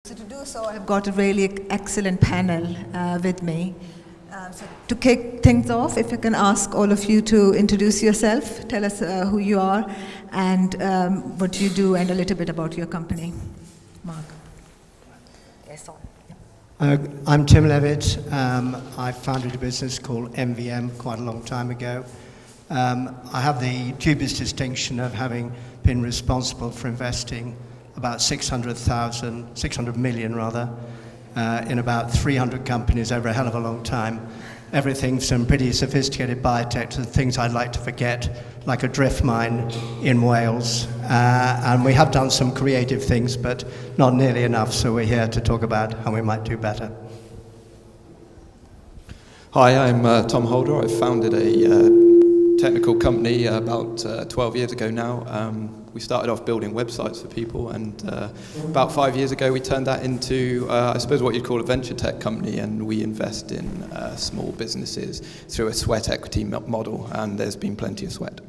So to do so, I've got a really excellent panel with me. So to kick things off, if I can ask all of you to introduce yourself, tell us who you are and what you do and a little bit about your company. Mark. Yes, I'm Tim Levett. I founded a business called MVM quite a long time ago. I have the dubious distinction of having been responsible for investing about 600 million in about 300 companies over a hell of a long time. Everything from pretty sophisticated biotech to things I'd like to forget, like a drift mine in Wales. And we have done some creative things, but not nearly enough, so we're here to talk about how we might do better. Hi, I'm Tom Holder. I founded a technical company about 12 years ago now. We started off building websites for people, and about 5 years ago we turned that into, I suppose, what you'd call a venture tech company, and we invest in small businesses through a sweat equity model, and there's been plenty of sweat.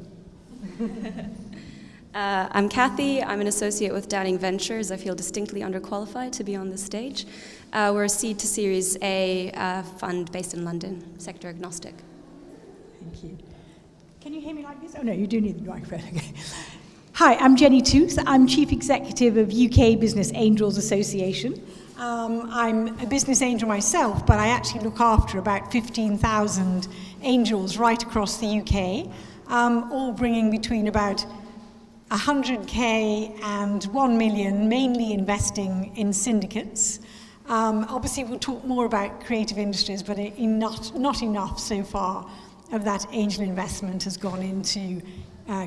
I'm Kathy. I'm an associate with Downing Ventures. I feel distinctly underqualified to be on this stage. We're a seed to Series A fund based in London, sector agnostic. Thank you. Can you hear me like this? Oh no, you do need the microphone, okay. Hi, I'm Jenny Tooth. I'm Chief Executive of UK Business Angels Association. I'm a business angel myself, but I actually look after about 15,000 angels right across the UK, all bringing between about 100k and 1 million, mainly investing in syndicates. Obviously, we'll talk more about creative industries, but not enough so far of that angel investment has gone into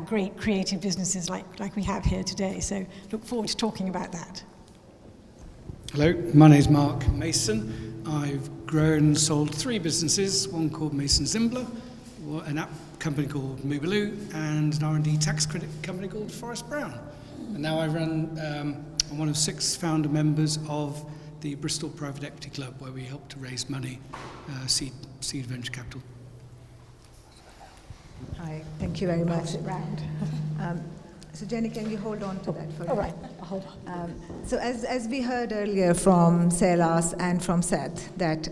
great creative businesses like we have here today. So look forward to talking about that. Hello, my name is Mark Mason. I've grown and sold 3 businesses, one called Mason Zimbler, an app company called Mehjabeen, and an R&D tax credit company called Forest Brown. And now I run, I'm one of 6 founder members of the Bristol Private Equity Club, where we help to raise money, seed venture capital. Hi, thank you very much. So Jenny, can you hold on to that for a minute? All right, I'll hold on. So as we heard earlier from Sailas and from Seth, that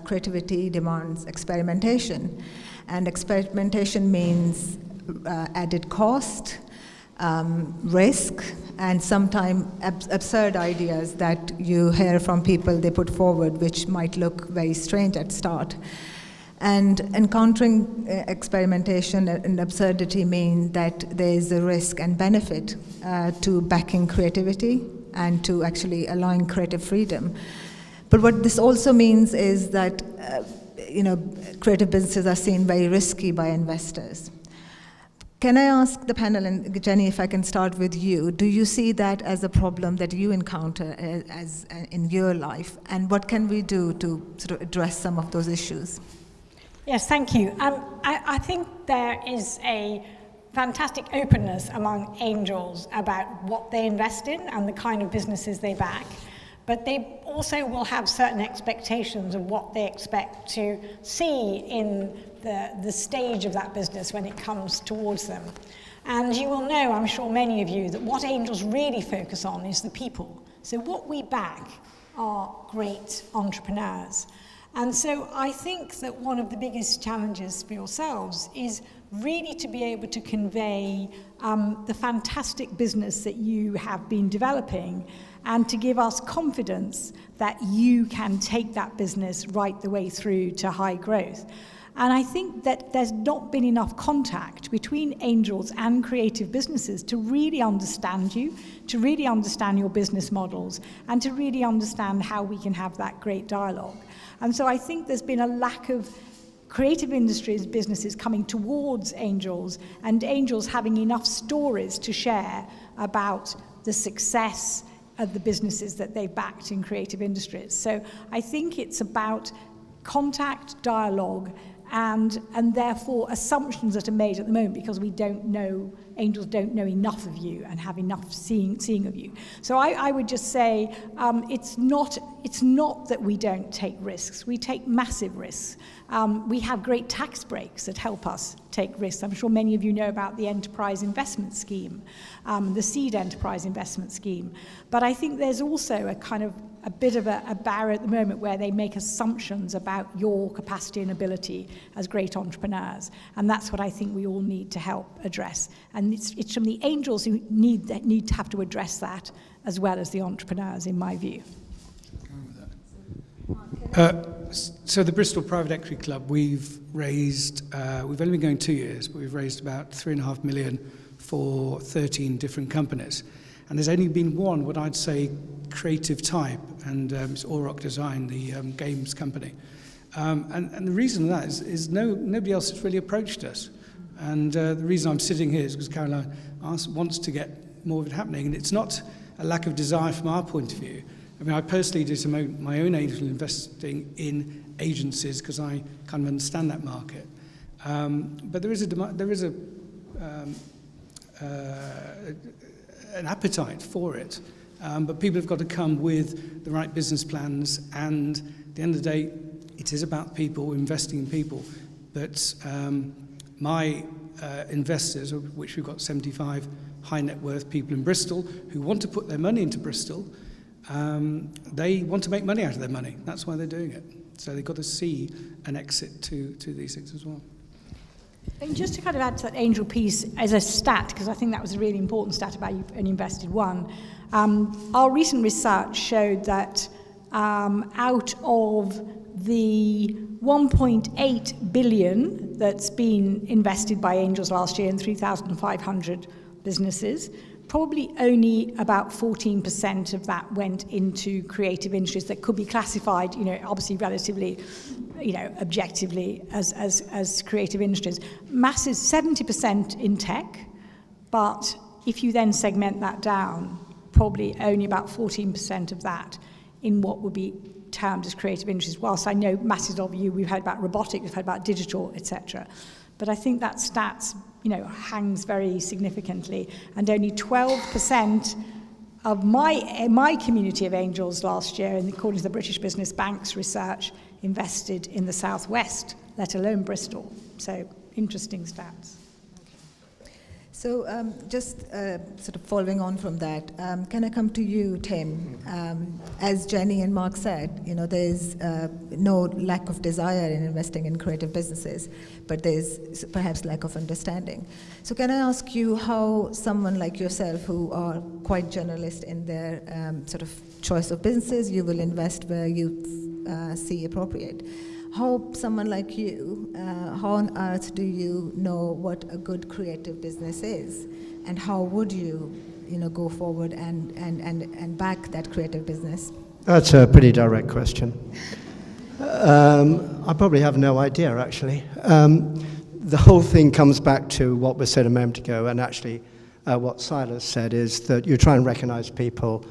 creativity demands experimentation. And experimentation means added cost, risk, and sometimes absurd ideas that you hear from people they put forward, which might look very strange at start. And encountering experimentation and absurdity mean that there is a risk and benefit to backing creativity and to actually allowing creative freedom. But what this also means is that creative businesses are seen very risky by investors. Can I ask the panel, and Jenny, if I can start with you, do you see that as a problem that you encounter as in your life? And what can we do to sort of address some of those issues? Yes, thank you. I think there is a fantastic openness among angels about what they invest in and the kind of businesses they back. But they also will have certain expectations of what they expect to see in the stage of that business when it comes towards them. And you will know, I'm sure many of you, that what angels really focus on is the people. So what we back are great entrepreneurs. And so I think that one of the biggest challenges for yourselves is really to be able to convey the fantastic business that you have been developing and to give us confidence that you can take that business right the way through to high growth. And I think that there's not been enough contact between angels and creative businesses to really understand you, to really understand your business models, and to really understand how we can have that great dialogue. And so I think there's been a lack of creative industries, businesses coming towards angels, and angels having enough stories to share about the success of the businesses that they've backed in creative industries. So I think it's about contact, dialogue, and therefore assumptions that are made at the moment because we don't know, angels don't know enough of you and have enough seeing of you. So I would just say it's not that we don't take risks. We take massive risks. We have great tax breaks that help us take risks. I'm sure many of you know about the Enterprise Investment Scheme, the Seed Enterprise Investment Scheme. But I think there's also a kind of a bit of a barrier at the moment where they make assumptions about your capacity and ability as great entrepreneurs. And that's what I think we all need to help address. And it's from the angels who need to have to address that, as well as the entrepreneurs, in my view. So the Bristol Private Equity Club, we've raised, we've only been going 2 years, but we've raised about $3.5 million for 13 different companies. And there's only been one, what I'd say, creative type, and it's Auroch Design, the games company. And the reason for that is nobody else has really approached us. And the reason I'm sitting here is because Caroline wants to get more of it happening. And it's not a lack of desire from our point of view. I mean, I personally do my own angel investing in agencies because I kind of understand that market. But there is an appetite for it. But people have got to come with the right business plans, and at the end of the day, it is about people, investing in people. But my investors, of which we've got 75 high net worth people in Bristol who want to put their money into Bristol, they want to make money out of their money. That's why they're doing it. So they've got to see an exit to these things as well. And just to kind of add to that angel piece as a stat, because I think that was a really important stat about you've only invested one, our recent research showed that out of the 1.8 billion that's been invested by angels last year in 3,500 businesses, probably only about 14% of that went into creative industries that could be classified, obviously relatively, objectively as creative industries. Massive 70% in tech, but if you then segment that down, probably only about 14% of that in what would be termed as creative industries. Whilst I know masses of you, we've heard about robotics, we've heard about digital, etc. But I think that stats, hangs very significantly, and only 12% of my community of angels last year, according to the British Business Bank's research, invested in the Southwest, let alone Bristol. So interesting stats. So just sort of following on from that, can I come to you, Tim? As Jenny and Mark said, there's no lack of desire in investing in creative businesses, but there's perhaps lack of understanding. So can I ask you how someone like yourself, who are quite generalist in their sort of choice of businesses, you will invest where you see appropriate. How someone like you, how on earth do you know what a good creative business is, and how would you, go forward and back that creative business? That's a pretty direct question. I probably have no idea, actually. The whole thing comes back to what was said a moment ago, and actually what Silas said is that you try and recognize people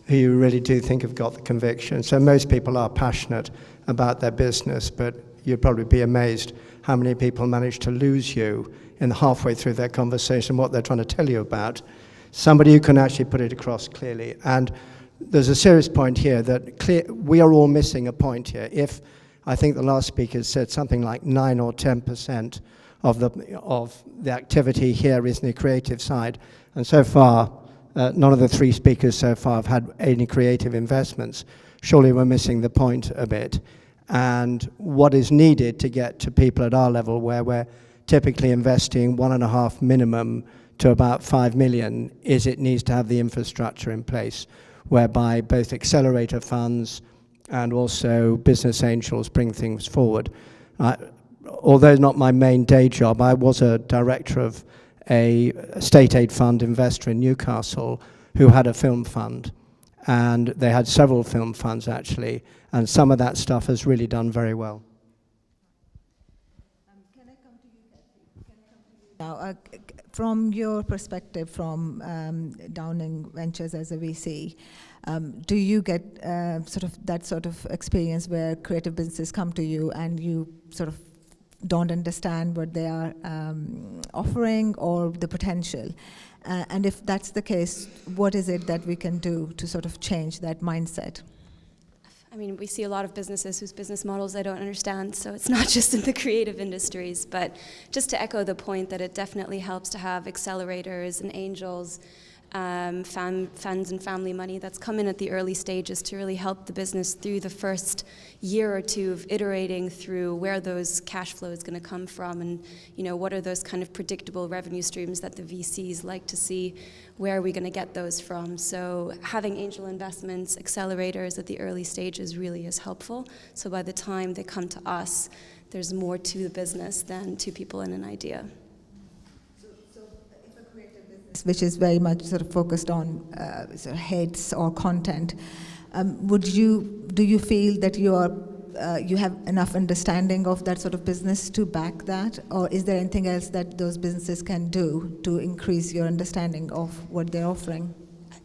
who you really do think have got the conviction. So most people are passionate about their business, but you'd probably be amazed how many people manage to lose you in halfway through their conversation, what they're trying to tell you about. Somebody who can actually put it across clearly. And there's a serious point here that we are all missing a point here. If I think the last speaker said something like 9 or 10% of the activity here is in the creative side, and so far none of the three speakers so far have had any creative investments. Surely we're missing the point a bit. And what is needed to get to people at our level, where we're typically investing 1.5 minimum to about 5 million, is it needs to have the infrastructure in place, whereby both accelerator funds and also business angels bring things forward. Although not my main day job, I was a director of a state aid fund investor in Newcastle who had a film fund. And they had several film funds, actually, and some of that stuff has really done very well. Can I come to you, Kathy? Now, from your perspective, from Downing Ventures as a VC, do you get that sort of experience where creative businesses come to you and you sort of don't understand what they are offering or the potential? And if that's the case, what is it that we can do to sort of change that mindset? I mean, we see a lot of businesses whose business models I don't understand, so it's not just in the creative industries, but just to echo the point that it definitely helps to have accelerators and angels funds and family money that's come in at the early stages to really help the business through the first year or two of iterating through where those cash flow is going to come from, and what are those kind of predictable revenue streams that the VCs like to see, where are we going to get those from. So having angel investments, accelerators at the early stages really is helpful. So by the time they come to us, there's more to the business than two people and an idea. Which is very much sort of focused on sort of hits or content. Do you feel that you have enough understanding of that sort of business to back that, or is there anything else that those businesses can do to increase your understanding of what they're offering?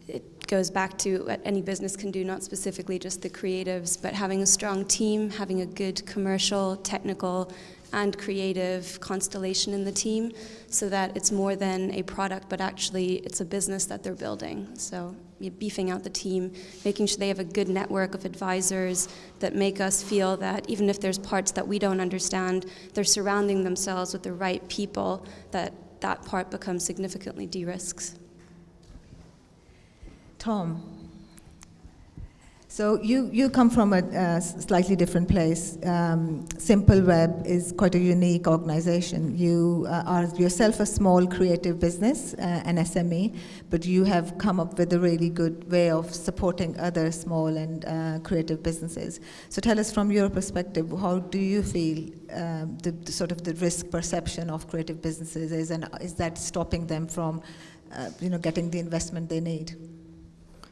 It goes back to what any business can do, not specifically just the creatives, but having a strong team, having a good commercial, technical, and creative constellation in the team, so that it's more than a product, but actually it's a business that they're building. So you're beefing out the team, making sure they have a good network of advisors that make us feel that even if there's parts that we don't understand, they're surrounding themselves with the right people, that part becomes significantly de-risks. Tom, so you come from a slightly different place. SimpleWeb is quite a unique organization. You are yourself a small creative business, an SME, but you have come up with a really good way of supporting other small and creative businesses. So tell us from your perspective, how do you feel the sort of the risk perception of creative businesses is, and is that stopping them from getting the investment they need?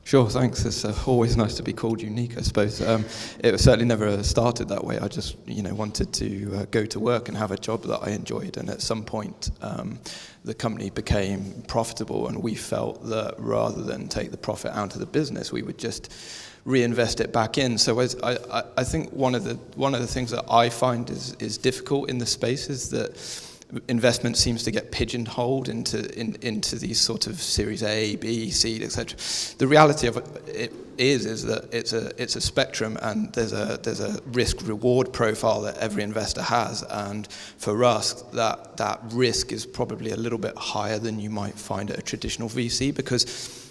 Sure, thanks. It's always nice to be called unique, I suppose. It was certainly never started that way. I just, wanted to go to work and have a job that I enjoyed. And at some point, the company became profitable, and we felt that rather than take the profit out of the business, we would just reinvest it back in. So I think one of the things that I find is difficult in the space is that investment seems to get pigeonholed into these sort of Series A, B, seed, etc. The reality of it is that it's a spectrum, and there's a risk reward profile that every investor has, and for us that risk is probably a little bit higher than you might find at a traditional VC, because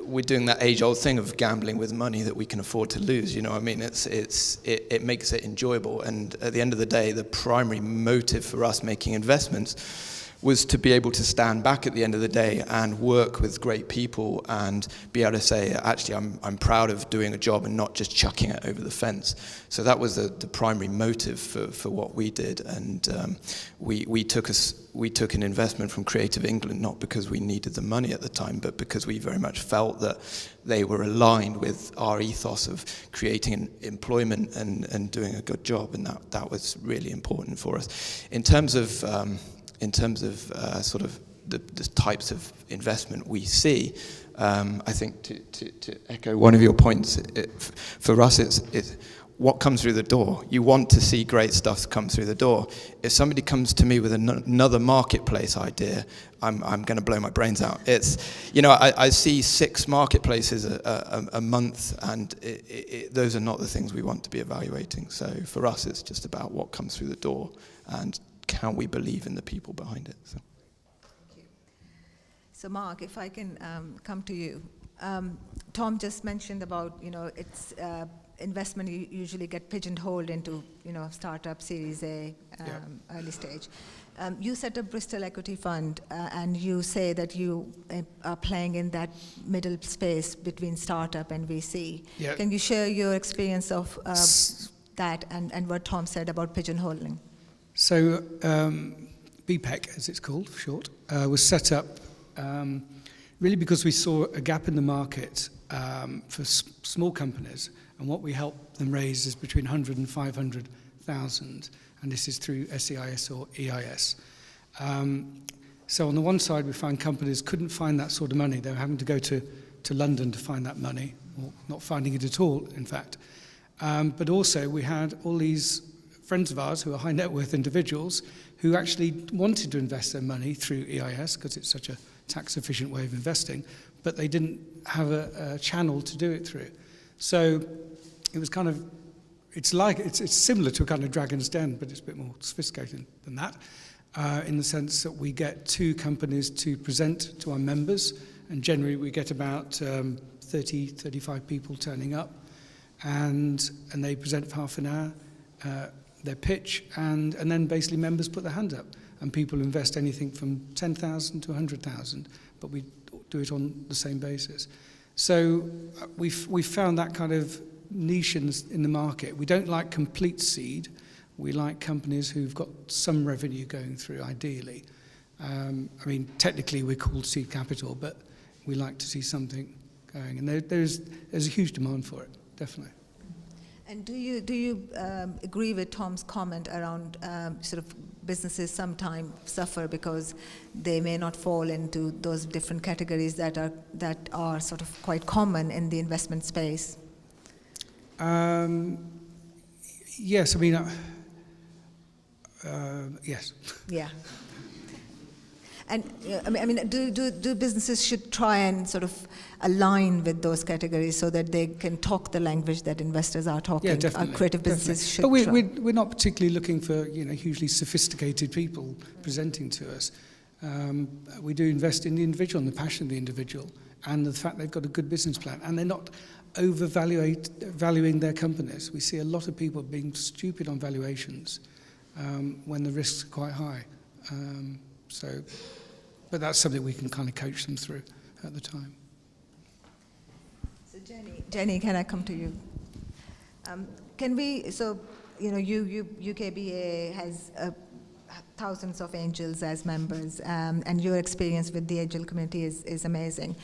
we're doing that age-old thing of gambling with money that we can afford to lose. You know what I mean? It makes it enjoyable. And at the end of the day, the primary motive for us making investments was to be able to stand back at the end of the day and work with great people and be able to say, actually, I'm proud of doing a job and not just chucking it over the fence. So that was the primary motive for what we did. And we took an investment from Creative England, not because we needed the money at the time, but because we very much felt that they were aligned with our ethos of creating employment and doing a good job, and that was really important for us. In terms of sort of the types of investment we see, I think to echo one of your points, for us it's what comes through the door. You want to see great stuff come through the door. If somebody comes to me with another marketplace idea, I'm going to blow my brains out. It's, I see 6 marketplaces a month, and those are not the things we want to be evaluating. So for us, it's just about what comes through the door and can we believe in the people behind it. So. Thank you. So Mark, if I can come to you. Tom just mentioned about, it's investment you usually get pigeonholed into, startup, Series A, early stage. You set up Bristol Equity Fund, and you say that you are playing in that middle space between startup and VC. Yeah. Can you share your experience of that and what Tom said about pigeonholing? So BPEC, as it's called for short, was set up really because we saw a gap in the market for small companies, and what we help them raise is between 100 and 500,000, and this is through SEIS or EIS. So on the one side, we found companies couldn't find that sort of money. They were having to go to London to find that money, or not finding it at all, in fact. But also, we had all these friends of ours who are high net worth individuals who actually wanted to invest their money through EIS because it's such a tax efficient way of investing, but they didn't have a channel to do it through. So it was kind of, it's similar to a kind of Dragon's Den, but it's a bit more sophisticated than that. in the sense that we get 2 companies to present to our members, and generally we get about 30, 35 people turning up, and they present for half an hour, their pitch, and then basically members put their hand up, and people invest anything from 10,000 to 100,000, but we do it on the same basis. So we've found that kind of niche in the market. We don't like complete seed. We like companies who've got some revenue going through, ideally. I mean, technically we're called seed capital, but we like to see something going, and there's a huge demand for it, definitely. And do you agree with Tom's comment around sort of businesses sometimes suffer because they may not fall into those different categories that are sort of quite common in the investment space? Yes, I mean, yes. Yeah. And I mean, do businesses should try and sort of align with those categories so that they can talk the language that investors are talking? Yeah, definitely. Creative businesses should. But we're not particularly looking for hugely sophisticated people presenting to us. We do invest in the individual and the passion of the individual and the fact they've got a good business plan, and they're not valuing their companies. We see a lot of people being stupid on valuations when the risks are quite high. But that's something we can kind of coach them through at the time. So Jenny, can I come to you? UKBAA has thousands of angels as members, and your experience with the angel community is amazing.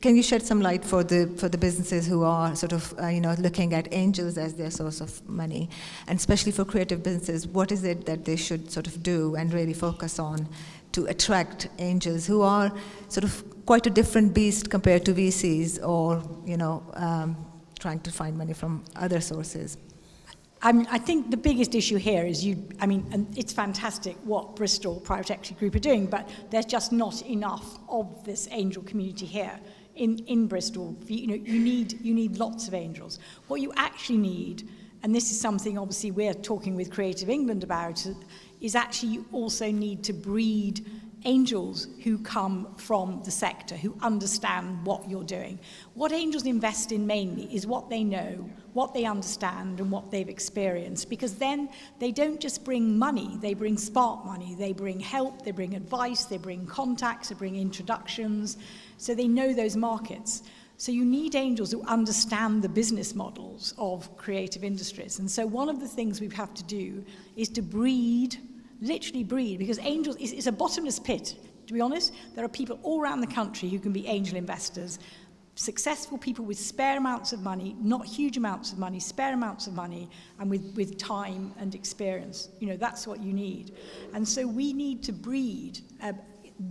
Can you shed some light for the businesses who are sort of looking at angels as their source of money, and especially for creative businesses, what is it that they should sort of do and really focus on to attract angels who are sort of quite a different beast compared to VCs or trying to find money from other sources? I think the biggest issue here is and it's fantastic what Bristol Private Equity Group are doing, but there's just not enough of this angel community here in Bristol. You need lots of angels. What you actually need, and this is something obviously we're talking with Creative England about, is actually you also need to breed angels who come from the sector, who understand what you're doing. What angels invest in mainly is what they know, what they understand, and what they've experienced, because then they don't just bring money, they bring spark money, they bring help, they bring advice, they bring contacts, they bring introductions, so they know those markets. So you need angels who understand the business models of creative industries. And so one of the things we have to do is to literally breed, because angels is a bottomless pit, to be honest. There are people all around the country who can be angel investors, successful people with spare amounts of money, not huge amounts of money, spare amounts of money, and with time and experience. That's what you need. And so we need to breed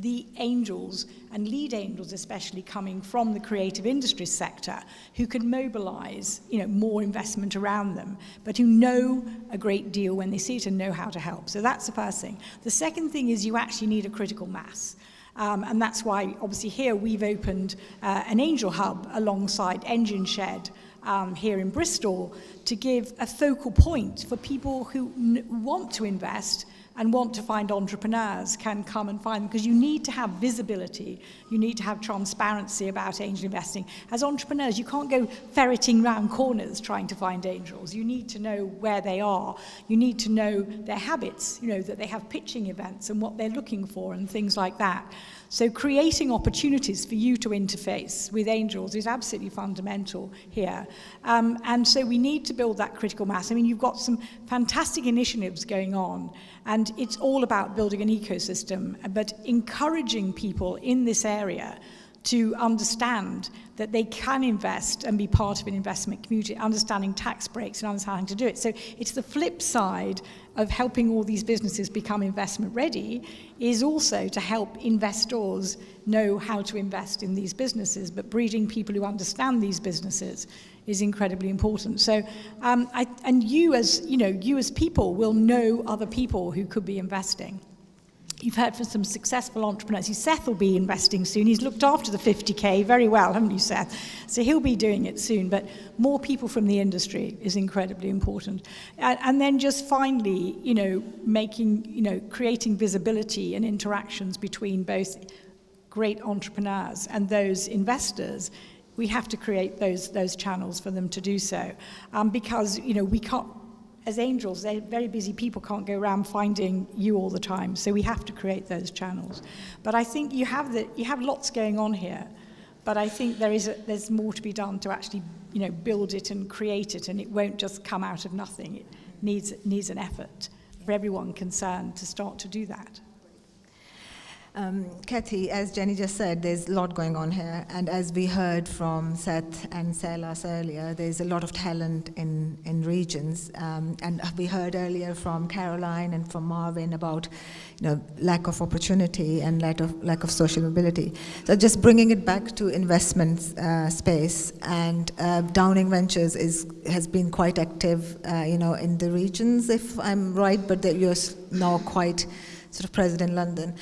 the angels and lead angels, especially coming from the creative industries sector, who can mobilize, more investment around them, but who know a great deal when they see it and know how to help. So that's the first thing. The second thing is you actually need a critical mass. And that's why, obviously, here we've opened an angel hub alongside Engine Shed here in Bristol to give a focal point for people who want to invest and want to find entrepreneurs can come and find them, because you need to have visibility, you need to have transparency about angel investing. As entrepreneurs, you can't go ferreting round corners trying to find angels. You need to know where they are. You need to know their habits, that they have pitching events and what they're looking for and things like that. So creating opportunities for you to interface with angels is absolutely fundamental here. And so we need to build that critical mass. I mean, you've got some fantastic initiatives going on, and it's all about building an ecosystem, but encouraging people in this area to understand that they can invest and be part of an investment community, understanding tax breaks and understanding how to do it. So it's the flip side of helping all these businesses become investment ready, is also to help investors know how to invest in these businesses, but breeding people who understand these businesses is incredibly important. So, you as people will know other people who could be investing. You've heard from some successful entrepreneurs. Seth will be investing soon. He's looked after the 50K very well, haven't you, Seth? So he'll be doing it soon. But more people from the industry is incredibly important. And then just finally, creating visibility and interactions between both great entrepreneurs and those investors. We have to create those channels for them to do so, because we can't. As angels, they're very busy people, can't go around finding you all the time. So we have to create those channels. But I think you have lots going on here. But I think there's more to be done to actually build it and create it, and it won't just come out of nothing. It needs an effort for everyone concerned to start to do that. Kathy, as Jenny just said, there's a lot going on here, and as we heard from Seth and Silas earlier, there's a lot of talent in regions, and we heard earlier from Caroline and from Marvin about lack of opportunity and lack of social mobility. So just bringing it back to investment space, and Downing Ventures has been quite active, in the regions, if I'm right, but that you're now quite sort of present in London.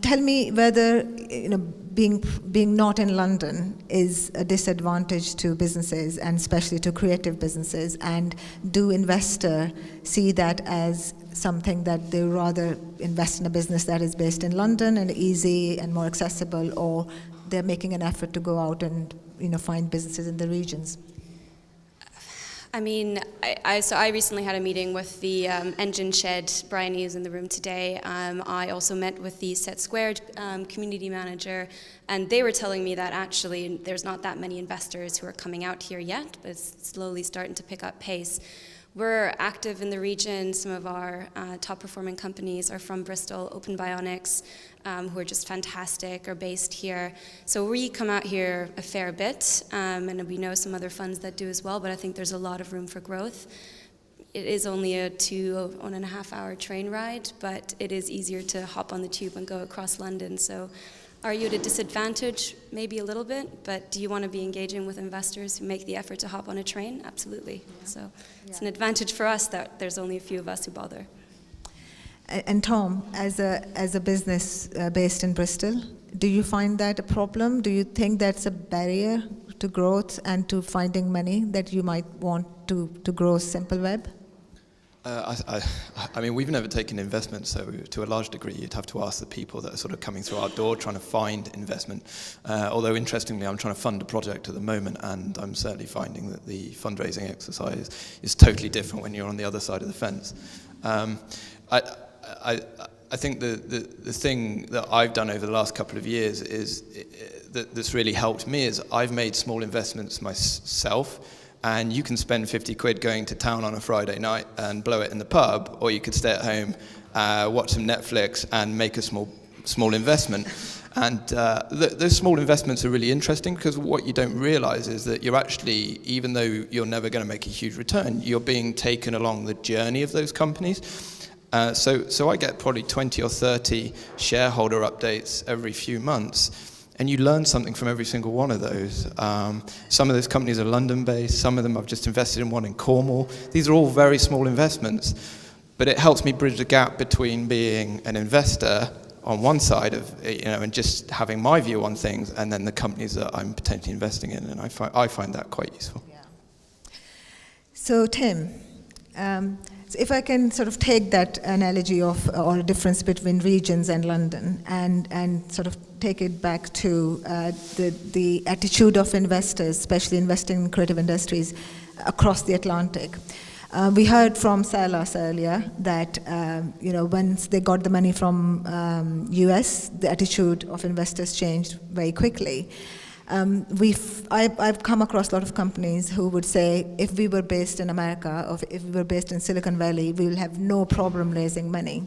Tell me whether being not in London is a disadvantage to businesses, and especially to creative businesses, and do investors see that as something that they rather invest in a business that is based in London and easy and more accessible, or they're making an effort to go out and find businesses in the regions? I mean, I recently had a meeting with the Engine Shed. Brian is in the room today. I also met with the Set Squared community manager, and they were telling me that actually there's not that many investors who are coming out here yet, but it's slowly starting to pick up pace. We're active in the region. Some of our top performing companies are from Bristol. Open Bionics, who are just fantastic, are based here. So we come out here a fair bit, and we know some other funds that do as well, but I think there's a lot of room for growth. It is only a 1.5 hour train ride, but it is easier to hop on the tube and go across London. So are you at a disadvantage? Maybe a little bit, but do you want to be engaging with investors who make the effort to hop on a train? Absolutely. Yeah. So it's an advantage for us that there's only a few of us who bother. And Tom, as a business based in Bristol, do you find that a problem? Do you think that's a barrier to growth and to finding money that you might want to grow SimpleWeb? I mean, we've never taken investment, so to a large degree you'd have to ask the people that are sort of coming through our door trying to find investment. Although interestingly, I'm trying to fund a project at the moment, and I'm certainly finding that the fundraising exercise is totally different when you're on the other side of the fence. I think the thing that I've done over the last couple of years is that's really helped me is I've made small investments myself. And you can spend 50 quid going to town on a Friday night and blow it in the pub, or you could stay at home, watch some Netflix and make a small investment. And those small investments are really interesting because what you don't realize is that you're actually, even though you're never going to make a huge return, you're being taken along the journey of those companies. So I get probably 20 or 30 shareholder updates every few months. And you learn something from every single one of those. Some of those companies are London-based. Some of them I've just invested in one in Cornwall. These are all very small investments. But it helps me bridge the gap between being an investor on one side of, and just having my view on things, and then the companies that I'm potentially investing in. And I find that quite useful. Yeah. So Tim, so if I can sort of take that analogy of or difference between regions and London and sort of take it back to the attitude of investors, especially investing in creative industries across the Atlantic. We heard from Silas earlier that once they got the money from US, the attitude of investors changed very quickly. I've come across a lot of companies who would say, if we were based in America, or if we were based in Silicon Valley, we will have no problem raising money.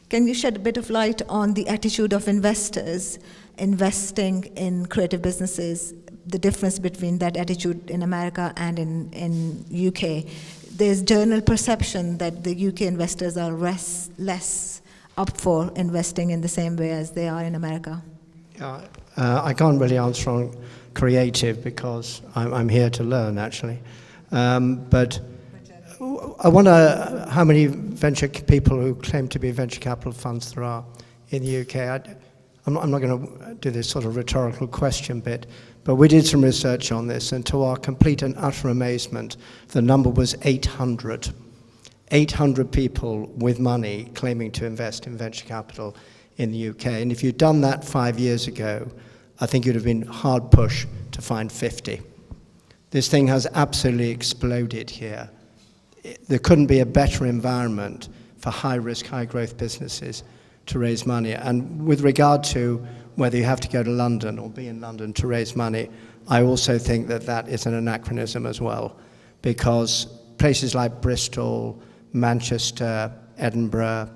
Can you shed a bit of light on the attitude of investors investing in creative businesses, the difference between that attitude in America and in UK? There's general perception that the UK investors are less up for investing in the same way as they are in America. Yeah, I can't really answer on creative because I'm here to learn, actually. But I wonder how many venture people who claim to be venture capital funds there are in the UK. I'm not going to do this sort of rhetorical question bit, but we did some research on this, and to our complete and utter amazement, the number was 800. 800 people with money claiming to invest in venture capital in the UK. And if you'd done that 5 years ago, I think you'd have been hard pushed to find 50. This thing has absolutely exploded here. There couldn't be a better environment for high-risk, high-growth businesses to raise money. And with regard to whether you have to go to London or be in London to raise money, I also think that that is an anachronism as well, because places like Bristol, Manchester, Edinburgh,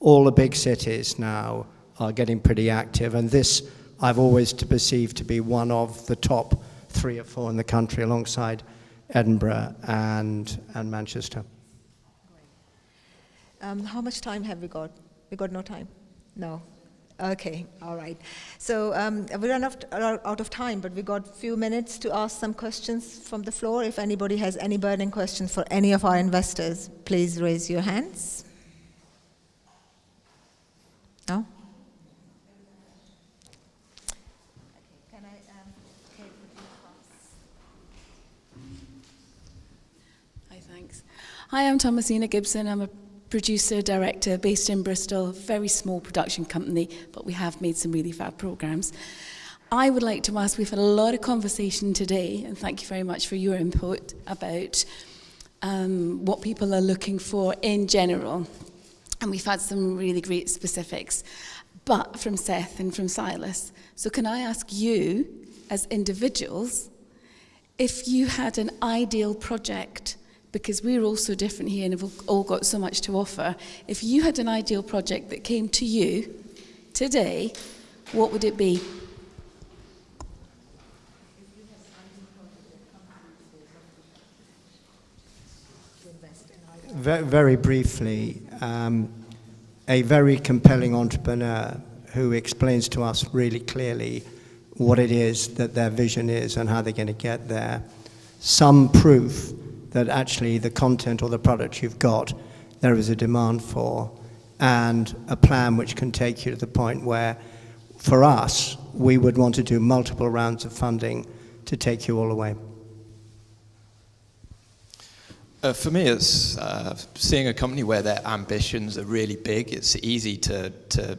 all the big cities now are getting pretty active, and this I've always perceived to be one of the top 3 or 4 in the country, alongside Edinburgh and Manchester. How much time have we got? We got no time? No. Okay, all right. So we run out of time, but we got a few minutes to ask some questions from the floor. If anybody has any burning questions for any of our investors, please raise your hands. No? Can I Kate, would you pass? Hi, thanks. Hi, I'm Thomasina Gibson. I'm a producer, director based in Bristol, very small production company, but we have made some really fab programs. I would like to ask, we've had a lot of conversation today, and thank you very much for your input about what people are looking for in general. And we've had some really great specifics, but from Seth and from Silas. So can I ask you, as individuals, if you had an ideal project, because we're all so different here and have all got so much to offer, if you had an ideal project that came to you today, what would it be? Very briefly, a very compelling entrepreneur who explains to us really clearly what it is that their vision is and how they're going to get there. Some proof that actually the content or the product you've got, there is a demand for, and a plan which can take you to the point where, for us, we would want to do multiple rounds of funding to take you all the way. For me, it's seeing a company where their ambitions are really big. It's easy to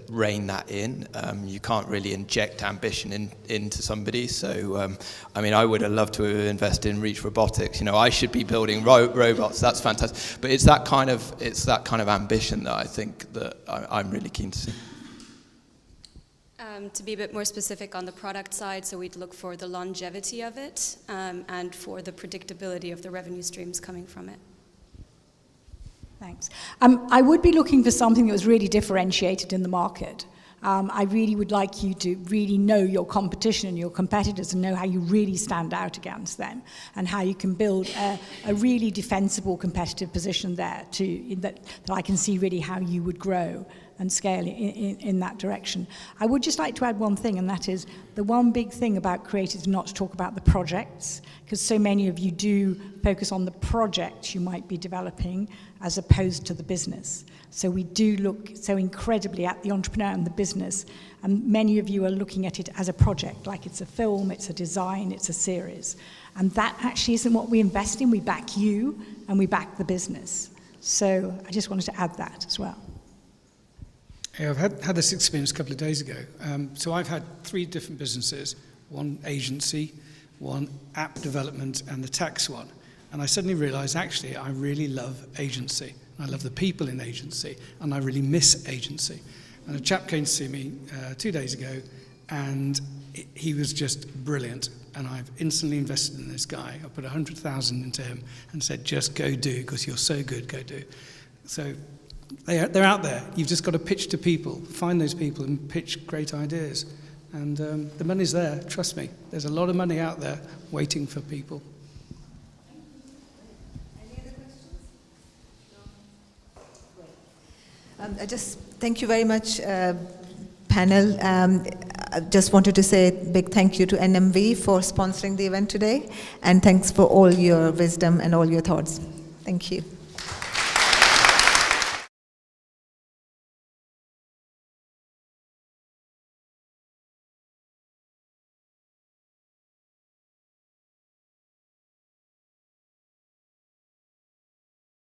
rein that in. You can't really inject ambition into somebody. So, I mean, I would have loved to invest in Reach Robotics. You know, I should be building robots. That's fantastic. But it's that kind of ambition that I think that I'm really keen to see. To be a bit more specific on the product side, so we'd look for the longevity of it and for the predictability of the revenue streams coming from it. Thanks. I would be looking for something that was really differentiated in the market. I really would like you to really know your competition and your competitors and know how you really stand out against them and how you can build a really defensible competitive position there that I can see really how you would grow and scale in that direction. I would just like to add one thing, and that is the one big thing about creators is not to talk about the projects, because so many of you do focus on the projects you might be developing as opposed to the business. So we do look so incredibly at the entrepreneur and the business, and many of you are looking at it as a project, like it's a film, it's a design, it's a series. And that actually isn't what we invest in. We back you and we back the business. So I just wanted to add that as well. Yeah, I've had this experience a couple of days ago. So I've had 3 different businesses, one agency, one app development, and the tax one. And I suddenly realized, actually, I really love agency. I love the people in agency, and I really miss agency. And a chap came to see me 2 days ago, and he was just brilliant. And I've instantly invested in this guy. I put 100,000 into him and said, just go do, because you're so good, go do. So they're out there. You've just got to pitch to people, find those people and pitch great ideas. And the money's there, trust me. There's a lot of money out there waiting for people. Any other questions? I just thank you very much, panel. I just wanted to say a big thank you to NMV for sponsoring the event today, and thanks for all your wisdom and all your thoughts. Thank you.